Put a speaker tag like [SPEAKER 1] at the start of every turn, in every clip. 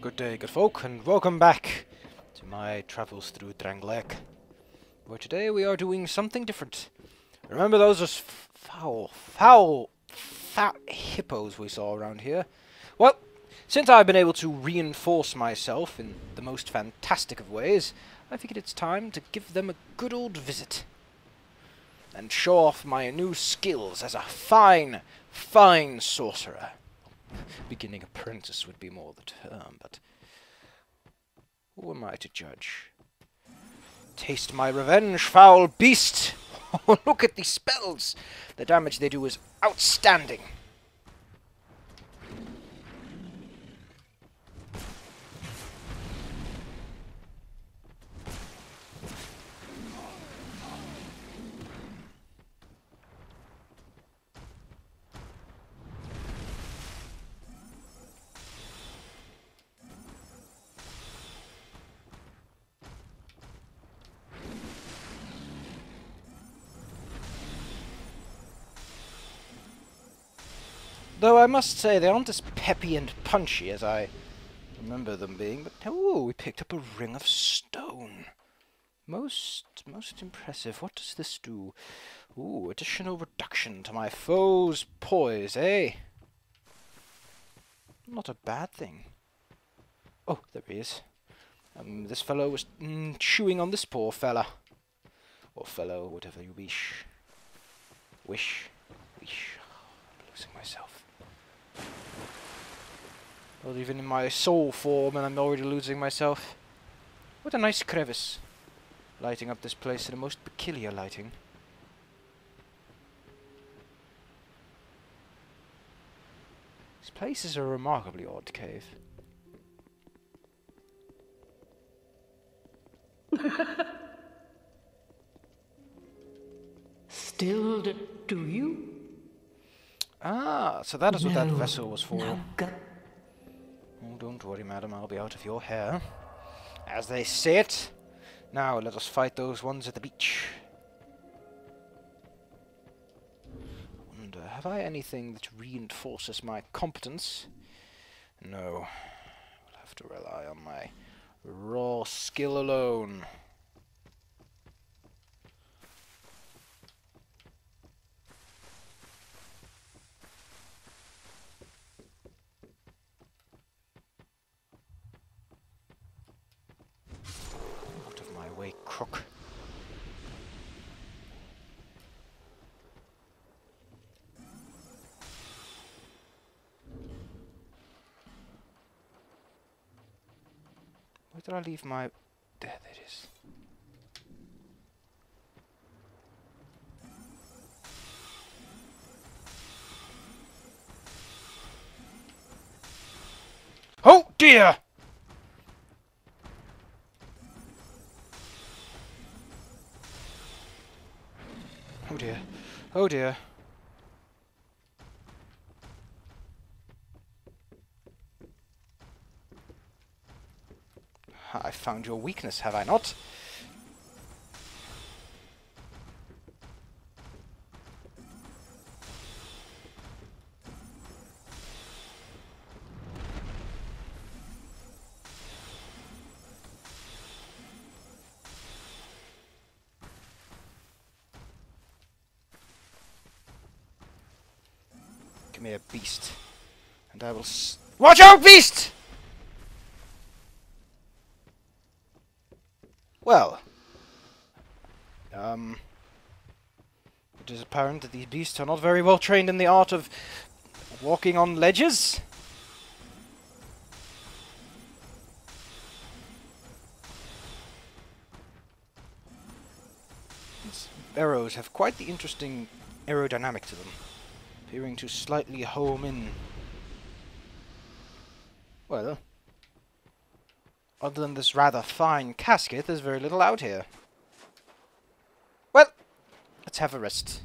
[SPEAKER 1] Good day, good folk, and welcome back to my travels through Drangleic, where today we are doing something different. Remember those foul hippos we saw around here? Well, since I've been able to reinforce myself in the most fantastic of ways, I figured it's time to give them a good old visit. And show off my new skills as a fine sorcerer. Beginning apprentice would be more the term, but who am I to judge? Taste my revenge, foul beast! Oh, look at these spells! The damage they do is outstanding! Though I must say, they aren't as peppy and punchy as I remember them being, but oh, we picked up a ring of stone. Most impressive. What does this do? Ooh, additional reduction to my foe's poise, eh? Not a bad thing. Oh, there he is. This fellow was chewing on this poor fella. Or fellow, whatever you wish. Wish. I'm losing myself. Not even in my soul form, and I'm already losing myself. What a nice crevice. Lighting up this place in a most peculiar lighting. This place is a remarkably odd cave.
[SPEAKER 2] Still do you?
[SPEAKER 1] Ah, so that is what that vessel was for.
[SPEAKER 2] No,
[SPEAKER 1] Oh, don't worry, madam, I'll be out of your hair. As they say it. Now, let us fight those ones at the beach. I wonder, have I anything that reinforces my competence? No. I'll have to rely on my raw skill alone. Crook. Where did I leave my... There it is. Oh dear! Oh dear. Oh dear. I found your weakness, have I not? Come here, beast. And I will watch out, beast! Well. It is apparent that these beasts are not very well trained in the art of walking on ledges. These arrows have quite the interesting aerodynamic to them. Appearing to slightly home in. Well, other than this rather fine casket, there's very little out here. Well, let's have a rest.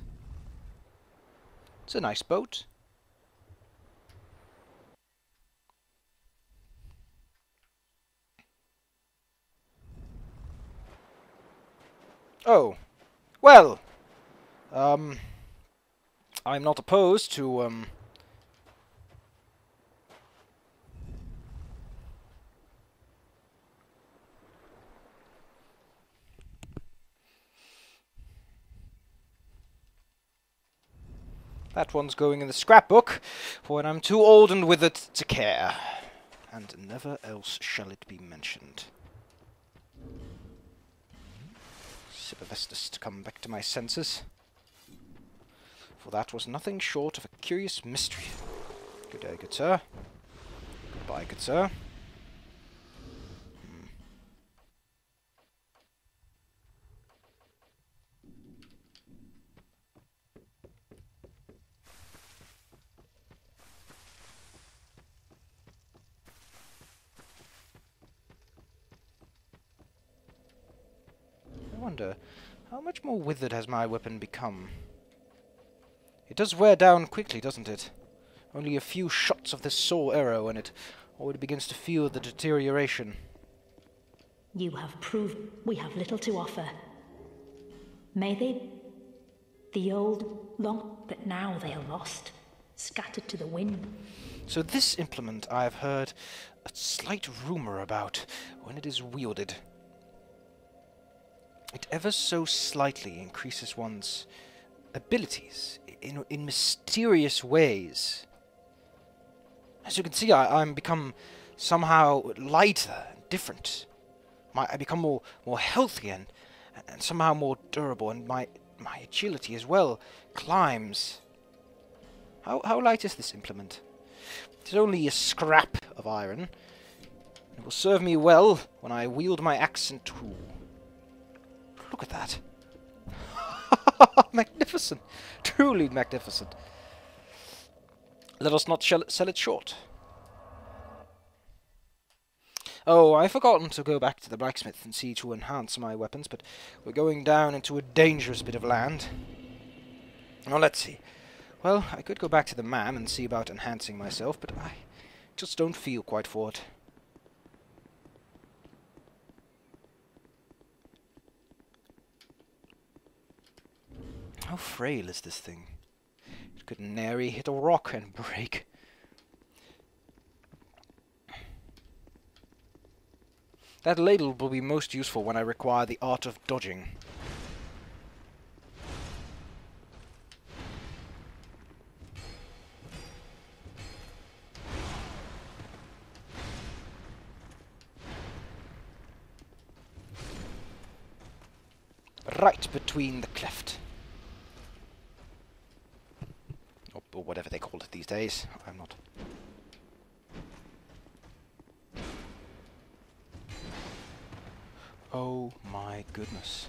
[SPEAKER 1] It's a nice boat. Oh, well, I'm not opposed to, That one's going in the scrapbook, for when I'm too old and withered to care. And never else shall it be mentioned. Sip of Estus to come back to my senses. For that was nothing short of a curious mystery. Good day, good sir. Goodbye, good sir. I wonder, how much more withered has my weapon become? It does wear down quickly, doesn't it? Only a few shots of this sore arrow and it already begins to feel the deterioration.
[SPEAKER 3] You have proved we have little to offer. May they... The old, long... But now they are lost, scattered to the wind.
[SPEAKER 1] So this implement I have heard a slight rumour about when it is wielded. It ever so slightly increases one's abilities in mysterious ways. As you can see, I'm become somehow lighter and different. I become more healthy and somehow more durable, and my agility as well climbs. How light is this implement? It is only a scrap of iron. It will serve me well when I wield my axe and tool. Look at that. Magnificent. Truly magnificent. Let us not sell it short. Oh, I've forgotten to go back to the blacksmith and see to enhance my weapons, but we're going down into a dangerous bit of land. Now, let's see. Well, I could go back to the man and see about enhancing myself, but I just don't feel quite for it. How frail is this thing? It could nary hit a rock and break. That ladle will be most useful when I require the art of dodging. Right between the cleft. Or whatever they call it these days. I'm not. Oh my goodness.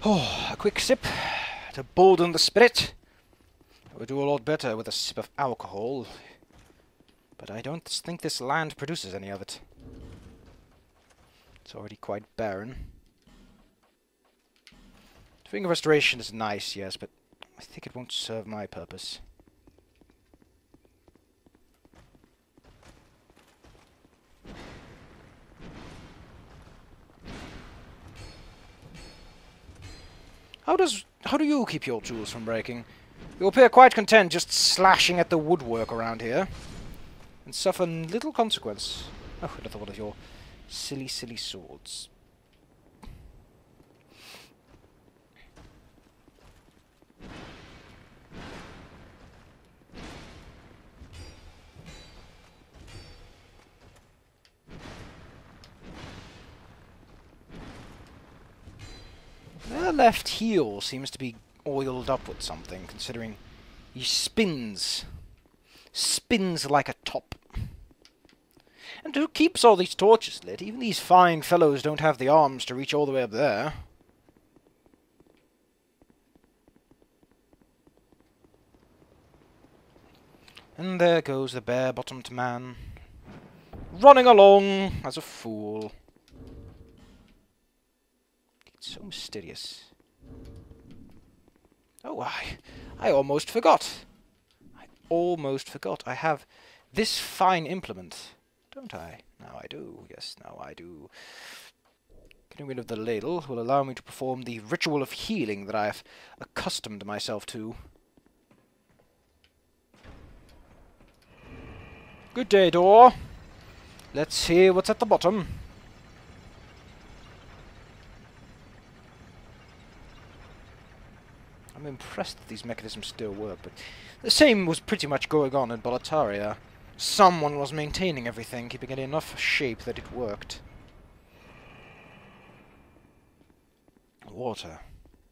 [SPEAKER 1] Oh, a quick sip to bolden the spirit. It would do a lot better with a sip of alcohol. But I don't think this land produces any of it. It's already quite barren. Finger restoration is nice, yes, but I think it won't serve my purpose. How do you keep your tools from breaking? You appear quite content just slashing at the woodwork around here, and suffer little consequence. Oh, another one of your silly, silly swords. Their left heel seems to be oiled up with something, considering he spins like a top. And who keeps all these torches lit? Even these fine fellows don't have the arms to reach all the way up there. And there goes the bare-bottomed man, running along as a fool. It's so mysterious. Oh, I almost forgot. I have this fine implement, don't I? Now I do. Yes, now I do. Getting rid of the ladle will allow me to perform the ritual of healing that I have accustomed myself to. Good day, door. Let's see what's at the bottom. I'm impressed that these mechanisms still work, but the same was pretty much going on in Boletaria. Someone was maintaining everything, keeping it in enough shape that it worked. Water.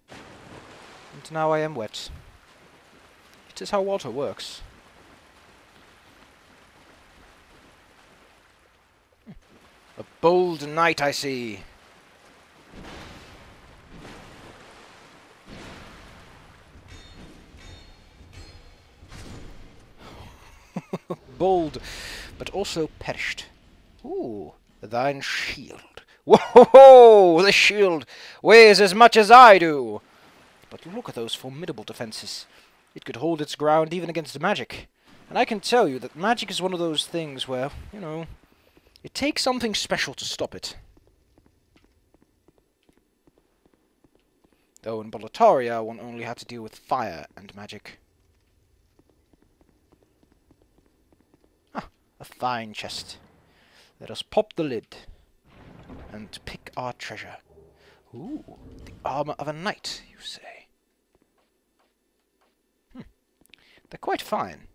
[SPEAKER 1] And now I am wet. It is how water works. A bold knight, I see. Bold, but also perished. Ooh, thine shield. Whoa! The shield weighs as much as I do! But look at those formidable defenses. It could hold its ground even against magic. And I can tell you that magic is one of those things where, you know, it takes something special to stop it. Though in Boletaria one only had to deal with fire and magic. Ah, a fine chest. Let us pop the lid and pick our treasure. Ooh, the armor of a knight, you say? They're quite fine.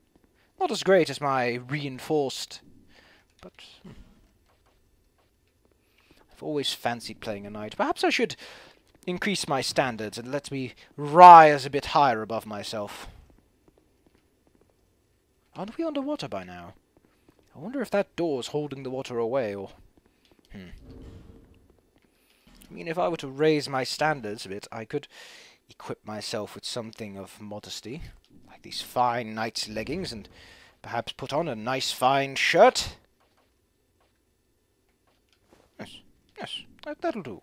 [SPEAKER 1] Not as great as my reinforced, but I've always fancied playing a knight. Perhaps I should increase my standards and let me rise a bit higher above myself. Aren't we underwater by now? I wonder if that door's holding the water away, or... I mean, if I were to raise my standards a bit, I could equip myself with something of modesty, like these fine knight's leggings, and perhaps put on a nice fine shirt. Yes, that'll do.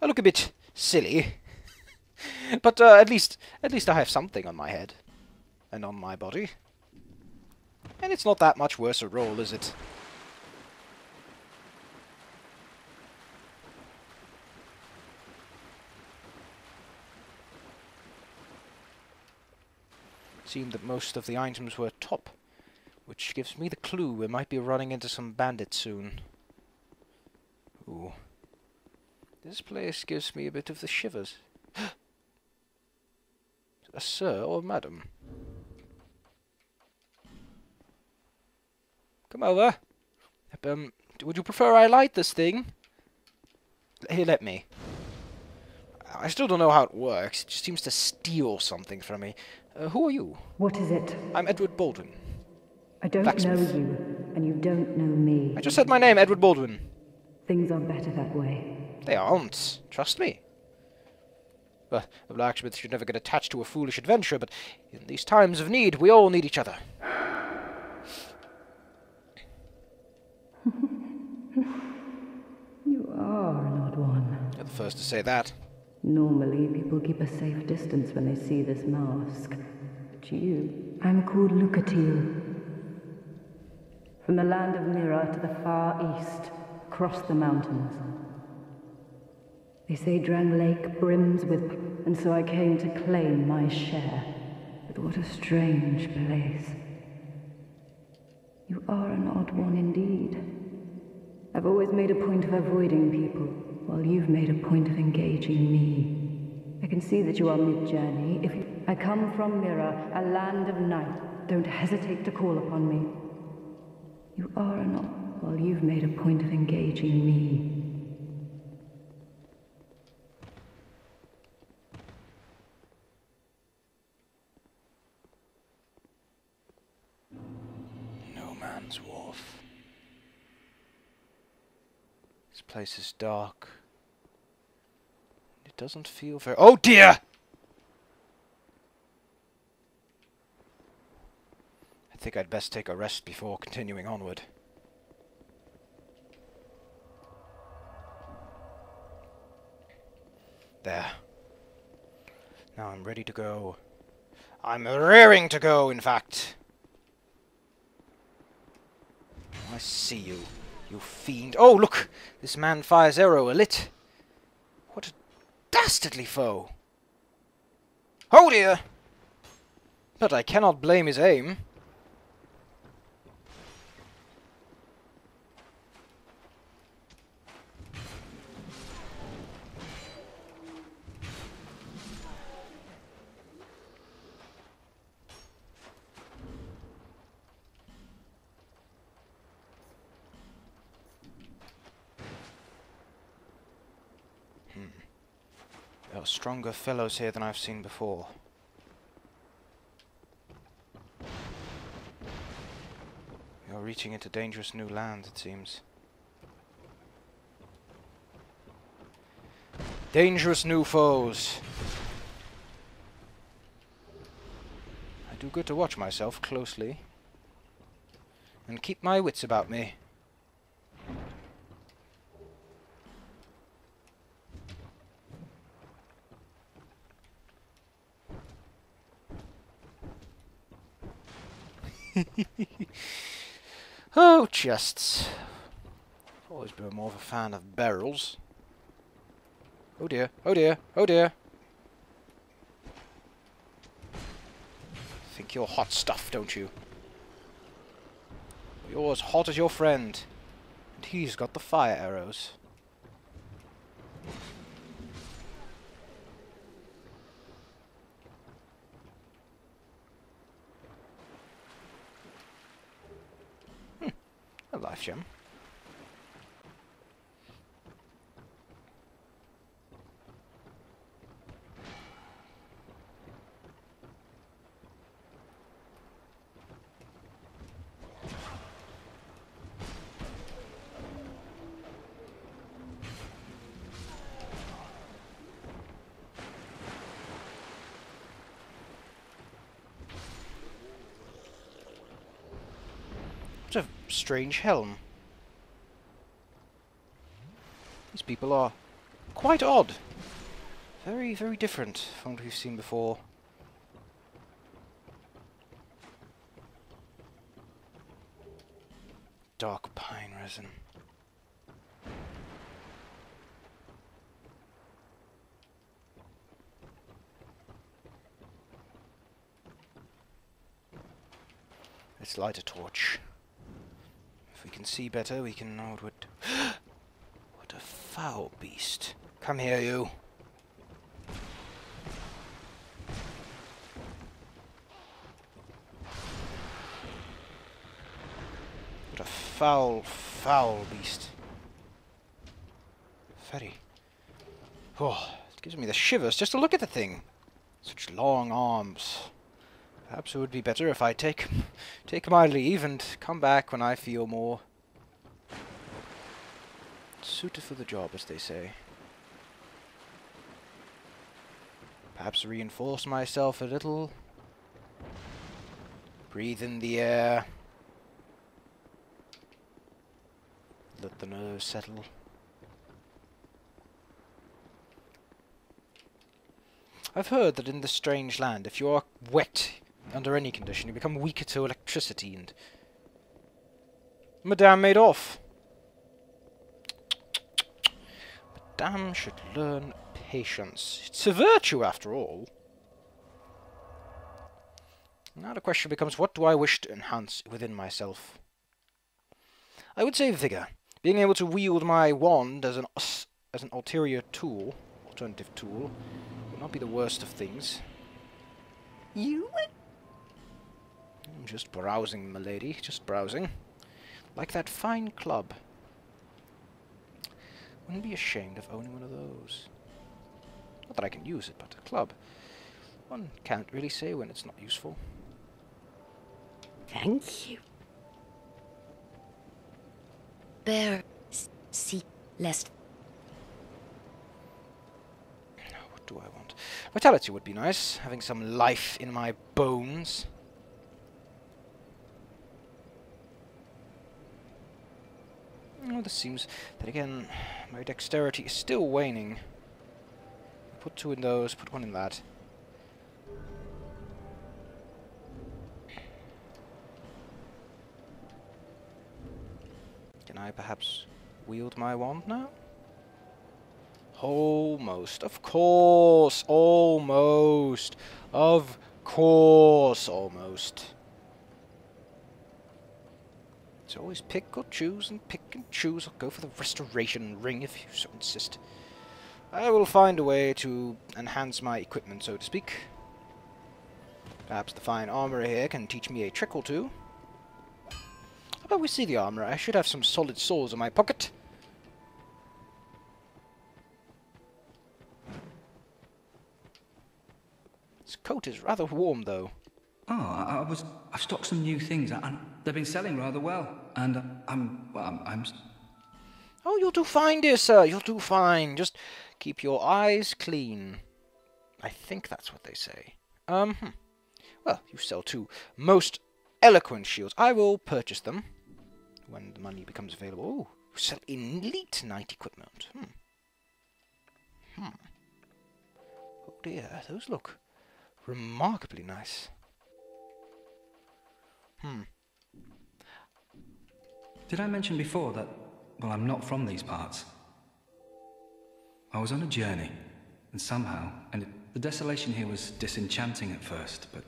[SPEAKER 1] I look a bit silly, but at least I have something on my head and on my body, and it's not that much worse a roll, is it? Seemed that most of the items were top, which gives me the clue we might be running into some bandits soon. Ooh. This place gives me a bit of the shivers. A sir or madam? Come over. Would you prefer I light this thing? Here, let me. I still don't know how it works. It just seems to steal something from me. Who are you?
[SPEAKER 2] What is it?
[SPEAKER 1] I'm Edward Boldwin.
[SPEAKER 2] I don't
[SPEAKER 1] Blacksmith.
[SPEAKER 2] know you, and you don't know me.
[SPEAKER 1] I just said my name, Edward Boldwin.
[SPEAKER 2] Things are better that way.
[SPEAKER 1] They aren't. Trust me. Well, a blacksmith should never get attached to a foolish adventure, but in these times of need, we all need each other.
[SPEAKER 2] You are an odd one.
[SPEAKER 1] You're the first to say that.
[SPEAKER 2] Normally, people keep a safe distance when they see this mask. But you... I'm called Lucatil. From the land of Mira to the far east, across the mountains. They say Drangleic brims with... and so I came to claim my share. But what a strange place. You are an odd one indeed. I've always made a point of avoiding people, while you've made a point of engaging me. I can see that you are mid-journey. I come from Mira, a land of night. Don't hesitate to call upon me. You are an odd, while you've made a point of engaging me.
[SPEAKER 1] No man's wharf. This place is dark. It doesn't feel very... Oh dear! I think I'd best take a rest before continuing onward. There. Now I'm ready to go. I'm raring to go, in fact. I see you, you fiend. Oh, look! This man fires arrow alit. What a dastardly foe! Oh dear! But I cannot blame his aim. There are stronger fellows here than I've seen before. We are reaching into dangerous new land, it seems. Dangerous new foes! I do good to watch myself closely. And keep my wits about me. Oh, chests. I've always been more of a fan of barrels. Oh dear, oh dear, oh dear. Think you're hot stuff, don't you? You're as hot as your friend. And he's got the fire arrows. A life gem. What a strange helm. These people are quite odd. Very, very different from what we've seen before. Dark pine resin. Let's light a torch. If we can see better, we can know what would... What a foul beast. Come here, you. What a foul, foul beast. Very... Oh, it gives me the shivers just to look at the thing. Such long arms. Perhaps it would be better if I take my leave and come back when I feel more suited for the job, as they say. Perhaps reinforce myself a little. Breathe in the air. Let the nerves settle. I've heard that in this strange land, if you are wet under any condition, you become weaker to electricity, and Madame made off. Madame should learn patience. It's a virtue, after all. Now the question becomes, what do I wish to enhance within myself? I would say vigor. Being able to wield my wand as an alternative tool, would not be the worst of things.
[SPEAKER 4] You?
[SPEAKER 1] I'm just browsing, milady, just browsing. Like that fine club. Wouldn't be ashamed of owning one of those. Not that I can use it, but a club. One can't really say when it's not useful.
[SPEAKER 4] Thank you. Bear, see, lest.
[SPEAKER 1] What do I want? Vitality would be nice, having some life in my bones. Oh, this seems that again, my dexterity is still waning. Put two in those, put one in that. Can I perhaps wield my wand now? Almost. Of course. Almost. Of course. Almost. So always pick or choose and pick and choose. I'll go for the restoration ring if you so insist. I will find a way to enhance my equipment, so to speak. Perhaps the fine armorer here can teach me a trick or two. How about we see the armorer? I should have some solid swords in my pocket. This coat is rather warm, though.
[SPEAKER 5] Oh, I've stocked some new things, and they've been selling rather well. And I'm.
[SPEAKER 1] Oh, you'll do fine, dear sir. You'll do fine. Just keep your eyes clean. I think that's what they say. Well, you sell 2 most eloquent shields. I will purchase them when the money becomes available. Ooh, you sell elite knight equipment. Oh dear, those look remarkably nice.
[SPEAKER 5] Did I mention before that, well, I'm not from these parts? I was on a journey, and somehow, the desolation here was disenchanting at first, but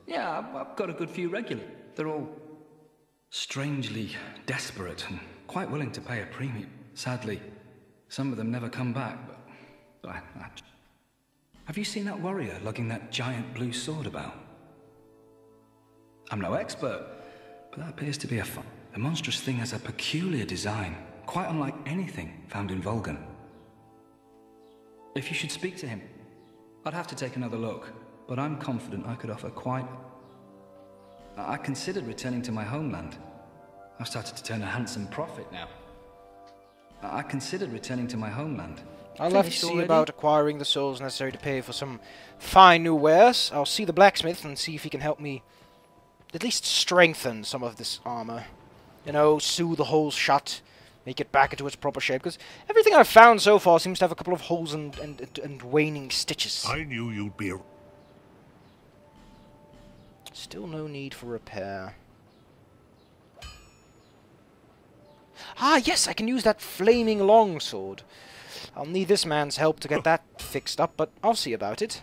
[SPEAKER 5] yeah, I've got a good few regular. They're all strangely desperate and quite willing to pay a premium. Sadly, some of them never come back, but Have you seen that warrior lugging that giant blue sword about? I'm no expert, but that appears to be the monstrous thing has a peculiar design, quite unlike anything found in Volgan. If you should speak to him, I'd have to take another look, but I'm confident I could offer quite... I considered returning to my homeland. I've started to turn a handsome profit now. I considered returning to my homeland.
[SPEAKER 1] I'll have to see about acquiring the souls necessary to pay for some fine new wares. I'll see the blacksmith and see if he can help me at least strengthen some of this armor. You know, sew the holes shut, make it back into its proper shape, because everything I've found so far seems to have a couple of holes and waning stitches.
[SPEAKER 6] I knew you'd be...
[SPEAKER 1] Still no need for repair. Ah, yes, I can use that flaming longsword. I'll need this man's help to get that fixed up, but I'll see about it.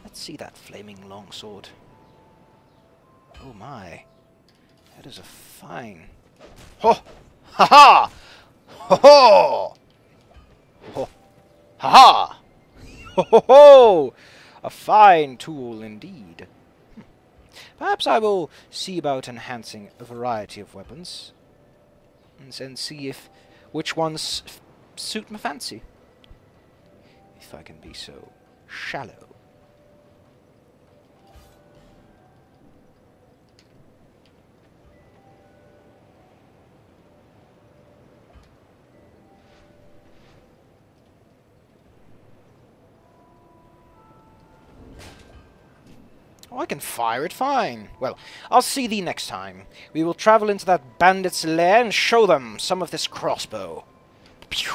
[SPEAKER 1] Let's see that flaming longsword. Oh my. That is a fine... Ho! Ha-ha! Ho-ho! Ho! Ha-ha! Ho-ho-ho! A fine tool indeed. Perhaps I will see about enhancing a variety of weapons, and then see which ones suit my fancy. If I can be so shallow. Oh, I can fire it fine. Well, I'll see thee next time. We will travel into that bandit's lair and show them some of this crossbow. Pew!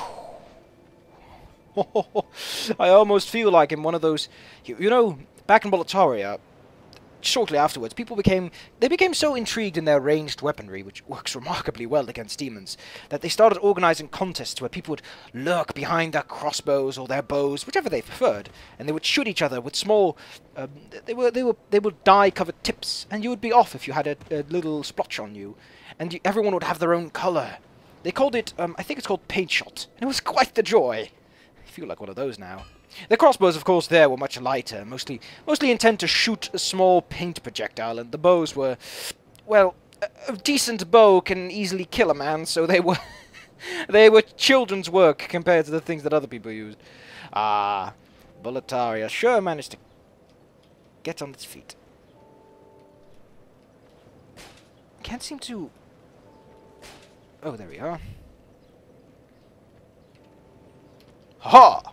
[SPEAKER 1] I almost feel like in one of those... You know, back in Boletaria, shortly afterwards, they became so intrigued in their ranged weaponry, which works remarkably well against demons, that they started organizing contests where people would lurk behind their crossbows or their bows, whichever they preferred, and they would shoot each other with small, they were dye-covered tips, and you would be off if you had a little splotch on you, and everyone would have their own color. They called it, I think it's called paint shot, and it was quite the joy. I feel like one of those now. The crossbows, of course, there were much lighter, mostly intent to shoot a small paint projectile, and the bows were, well, a decent bow can easily kill a man, so they were they were children's work compared to the things that other people used. Ah, Boletaria sure managed to get on its feet. Can't seem to... Oh, there we are. Ha!